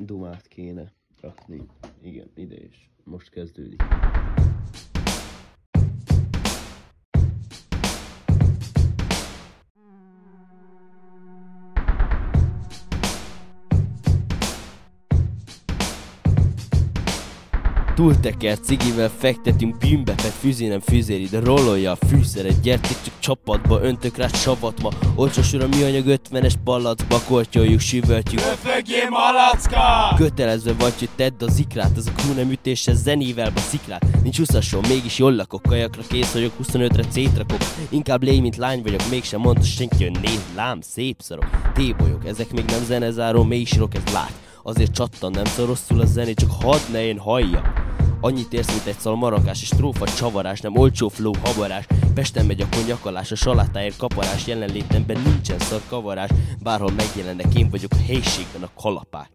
dumát kéne rakni. Igen, ide is. Most kezdődik. Túltekert cigivel fektetünk bűnbepet, fűzi nem fűzéri, de rollolja a fűszeret. Gyertek csak csapatba, öntök rá savat ma. Olcsosura műanyag 50-es palacba, kortyoljuk, süvöltjük. Öfögjél malacka! Kötelezve vagy, hogy tedd az ikrát, az a crew nem ütéssel zenével a szikrát. Nincs uszasson, mégis jól lakok, kajakra kész vagyok, 25-re szétrakok. Inkább légy, mint lány vagyok, mégsem mondta senki, hogy nézd lám, szép szarok. Tébolyok, ezek még nem zenezáró, mélysirok, ez lát. Azért csattan, nem szól rosszul a zené, csak hadd ne én halljak. Annyit érsz, mint egy szal marakás és trófa csavarás, nem olcsó flow habarás. Pesten megy a konyakalás, a salátáért kaparás, jelenlétemben nincsen szar kavarás. Bárhol megjelennek, én vagyok a helyiségben a kalapács.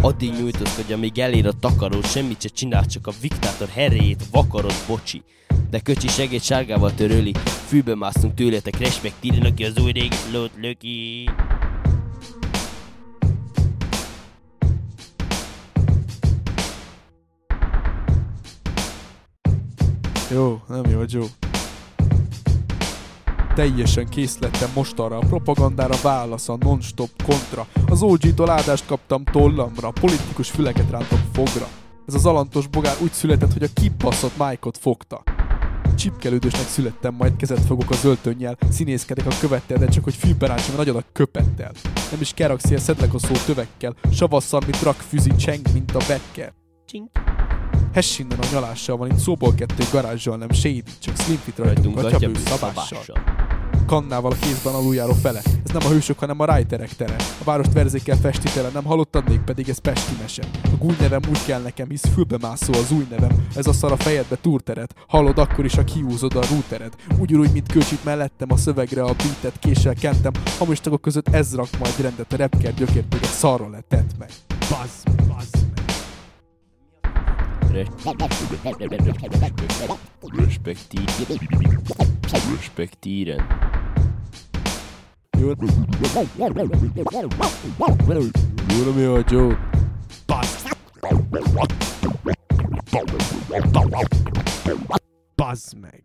Addig nyújtózkodj, amíg elér a takarót, semmit se csinál, csak a diktátor heréjét vakarod, bocsi. De köcsi segéd sárgával töröli, fűbe mászunk tőletek, respektíren, aki az új régi flót löki. Jó, nem jó, Joe. Teljesen kész lettem most arra, a propagandára válasz, a non-stop kontra. Az OG-tól áldást kaptam tollamra, politikus füleket rántok fogra. Ez az alantos bogár úgy született, hogy a kibaszott Mike-ot fogta. Csipkelődősnek születtem, majd kezet fogok az öltönnyel. Színészkedek a követtel, de csak hogy fűbe ráncsom nagyon a köpettel. Nem is kerakszél, szedlek a szó tövekkel. Savasszal, mint rakfüzi, cseng, mint a becker. Csink. Hess innen a nyalással, van itt szóból 2 garázsal, nem shady, csak slimfit rajtunk atyabő szabással. Kannával a kézben aluljáró fele, ez nem a hősök, hanem a writerek tere. A várost verzékkel festi tele, nem hallottad még, pedig ez pesti mese. A gúny nevem úgy kell nekem, hisz fülbe mászó az új nevem. Ez a szar a fejedbe túrteret, hallod akkor is, ha kiúzod a rútered. Úgy, mint kölcsit mellettem a szövegre a beatet, késsel kentem. Hamis tagok között ez rak majd rendet, a rapker gyökért még egy szarra letett meg. Bazd meg. Respektíren. Jó, nem jó, Joe. Bazd meg.